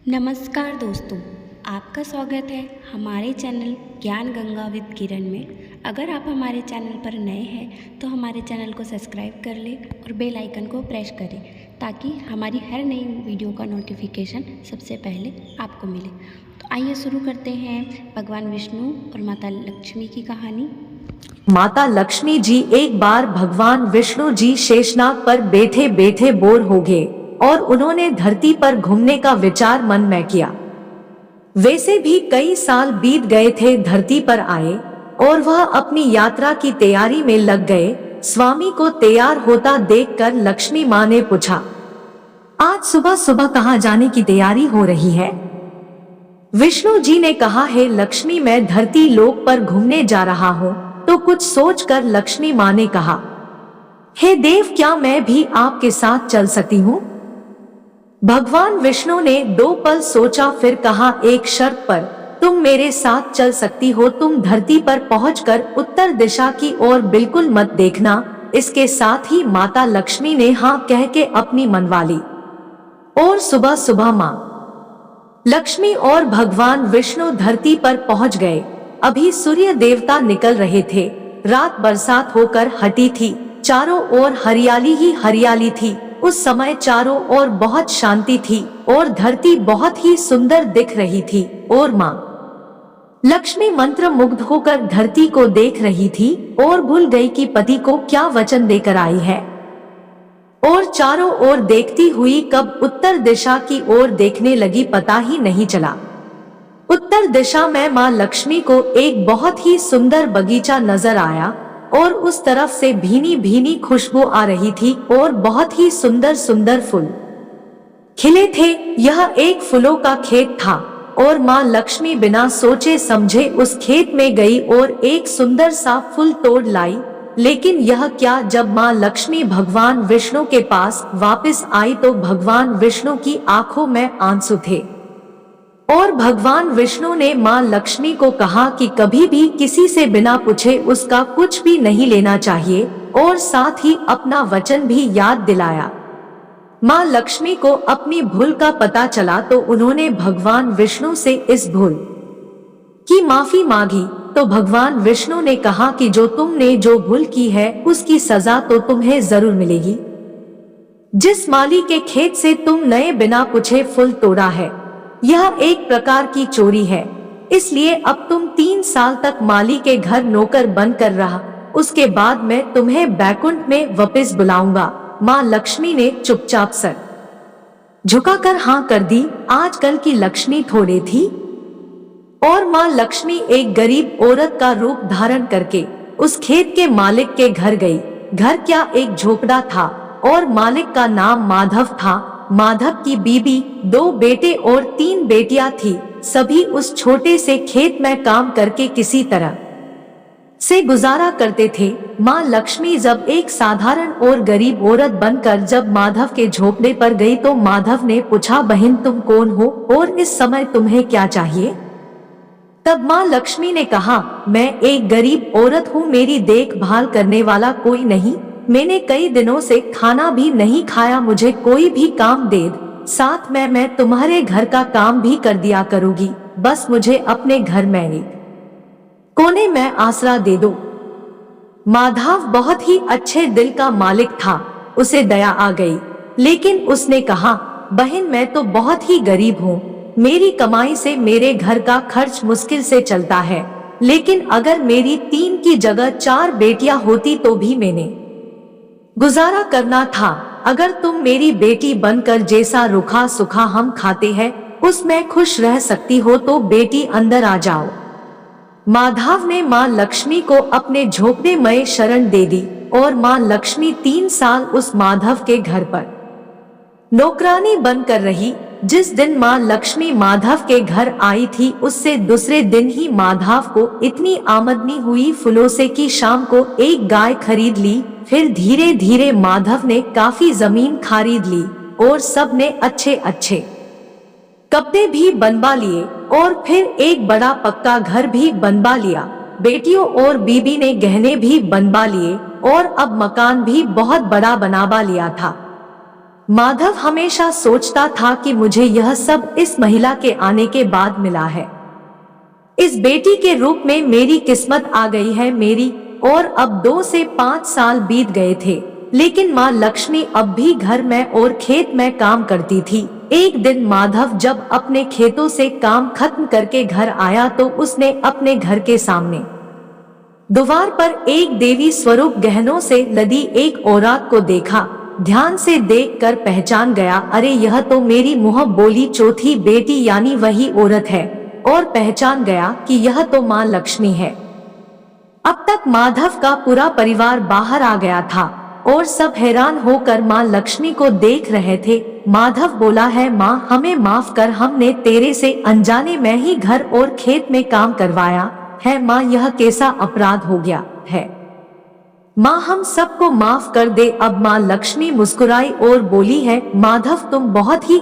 नमस्कार दोस्तों, आपका स्वागत है हमारे चैनल ज्ञान गंगा विद किरण में। अगर आप हमारे चैनल पर नए हैं तो हमारे चैनल को सब्सक्राइब कर लें और बेल आइकन को प्रेस करें ताकि हमारी हर नई वीडियो का नोटिफिकेशन सबसे पहले आपको मिले। तो आइए शुरू करते हैं भगवान विष्णु और माता लक्ष्मी की कहानी। माता लक्ष्मी जी एक बार भगवान विष्णु जी शेषनाग पर बैठे बैठे बोर हो गए और उन्होंने धरती पर घूमने का विचार मन में किया। वैसे भी कई साल बीत गए थे धरती पर आए और वह अपनी यात्रा की तैयारी में लग गए। स्वामी को तैयार होता देखकर लक्ष्मी माँ ने पूछा, आज सुबह सुबह कहाँ जाने की तैयारी हो रही है? विष्णु जी ने कहा, है लक्ष्मी, मैं धरती लोक पर घूमने जा रहा हूँ। तो कुछ सोचकर लक्ष्मी माँ ने कहा, हे देव, क्या मैं भी आपके साथ चल सकती हूँ? भगवान विष्णु ने 2 पल सोचा, फिर कहा, एक शर्त पर तुम मेरे साथ चल सकती हो। तुम धरती पर पहुंचकर उत्तर दिशा की ओर बिल्कुल मत देखना। इसके साथ ही माता लक्ष्मी ने हाँ कह के अपनी मनवा ली। और सुबह सुबह माँ लक्ष्मी और भगवान विष्णु धरती पर पहुंच गए। अभी सूर्य देवता निकल रहे थे। रात बरसात होकर हटी थी। चारों ओर हरियाली ही हरियाली थी। उस समय चारों ओर बहुत शांति थी और धरती बहुत ही सुंदर दिख रही थी। और माँ लक्ष्मी मंत्र मुग्ध होकर धरती को देख रही थी और भूल गई कि पति को क्या वचन देकर आई है। और चारों ओर देखती हुई कब उत्तर दिशा की ओर देखने लगी पता ही नहीं चला। उत्तर दिशा में माँ लक्ष्मी को एक बहुत ही सुंदर बगीचा नजर आया और उस तरफ से भीनी भीनी खुशबू आ रही थी और बहुत ही सुंदर सुंदर फूल खिले थे। यह एक फूलों का खेत था और माँ लक्ष्मी बिना सोचे समझे उस खेत में गई और एक सुंदर सा फूल तोड़ लाई। लेकिन यह क्या, जब माँ लक्ष्मी भगवान विष्णु के पास वापस आई तो भगवान विष्णु की आंखों में आंसू थे। और भगवान विष्णु ने माँ लक्ष्मी को कहा कि कभी भी किसी से बिना पूछे उसका कुछ भी नहीं लेना चाहिए और साथ ही अपना वचन भी याद दिलाया। माँ लक्ष्मी को अपनी भूल का पता चला तो उन्होंने भगवान विष्णु से इस भूल की माफी मांगी। तो भगवान विष्णु ने कहा कि जो तुमने जो भूल की है उसकी सजा तो तुम्हें जरूर मिलेगी। जिस माली के खेत से तुम नए बिना पूछे फूल तोड़ा है, यह एक प्रकार की चोरी है। इसलिए अब तुम 3 साल तक माली के घर नौकर बनकर रहा। उसके बाद मैं तुम्हें बैकुंठ में वापस बुलाऊंगा। माँ लक्ष्मी ने चुपचाप सर झुकाकर हाँ कर दी। आजकल की लक्ष्मी थोड़ी थी और माँ लक्ष्मी एक गरीब औरत का रूप धारण करके उस खेत के मालिक के घर गई। घर क्या, एक झोपड़ा था और मालिक का नाम माधव था। माधव की बीबी, 2 बेटे और 3 बेटियां थी। सभी उस छोटे से खेत में काम करके किसी तरह से गुजारा करते थे। माँ लक्ष्मी जब एक साधारण और गरीब औरत बनकर जब माधव के झोपड़े पर गई तो माधव ने पूछा, बहन तुम कौन हो और इस समय तुम्हें क्या चाहिए? तब माँ लक्ष्मी ने कहा, मैं एक गरीब औरत हूँ, मेरी देखभाल करने वाला कोई नहीं। मैंने कई दिनों से खाना भी नहीं खाया, मुझे कोई भी काम दे, साथ में मैं तुम्हारे घर का काम भी कर दिया करूँगी। बस मुझे अपने घर में एक कोने में आसरा दे दो। माधव बहुत ही अच्छे दिल का मालिक था। उसे दया आ गई, लेकिन उसने कहा, बहन मैं तो बहुत ही गरीब हूँ। मेरी कमाई से मेरे घर का खर्च मुश्किल से चलता है। लेकिन अगर मेरी 3 की जगह 4 बेटियां होती तो भी मैंने गुजारा करना था। अगर तुम मेरी बेटी बनकर जैसा रूखा सूखा हम खाते हैं उसमें खुश रह सकती हो तो बेटी अंदर आ जाओ। माधव ने माँ लक्ष्मी को अपने झोपड़े में शरण दे दी और माँ लक्ष्मी 3 साल उस माधव के घर पर नौकरानी बनकर रही। जिस दिन माँ लक्ष्मी माधव के घर आई थी उससे दूसरे दिन ही माधव को इतनी आमदनी हुई फूलों से कि शाम को एक गाय खरीद ली। फिर धीरे धीरे माधव ने काफी जमीन खरीद ली और सब ने अच्छे अच्छे कपड़े भी बनवा लिए और फिर एक बड़ा पक्का घर भी बनवा लिया। बेटियों और बीबी ने गहने भी बनवा लिए और अब मकान भी बहुत बड़ा बनवा लिया था। माधव हमेशा सोचता था कि मुझे यह सब इस महिला के आने के बाद मिला है। इस बेटी के रूप में मेरी किस्मत आ गई है मेरी। और अब 2 से 5 साल बीत गए थे, लेकिन माँ लक्ष्मी अब भी घर में और खेत में काम करती थी। एक दिन माधव जब अपने खेतों से काम खत्म करके घर आया तो उसने अपने घर के सामने द्वार पर एक देवी स्वरूप गहनों से लदी एक औरत को देखा। ध्यान से देखकर पहचान गया, अरे यह तो मेरी मुँह बोली चौथी बेटी यानी वही औरत है। और पहचान गया कि यह तो माँ लक्ष्मी है। अब तक माधव का पूरा परिवार बाहर आ गया था और सब हैरान होकर माँ लक्ष्मी को देख रहे थे। माधव बोला है, माँ हमें माफ कर, हमने तेरे से अनजाने में ही घर और खेत में काम करवाया है। माँ यह कैसा अपराध हो गया है, माँ हम सबको माफ कर दे। अब माँ लक्ष्मी मुस्कुराई और बोली है, माधव तुम बहुत ही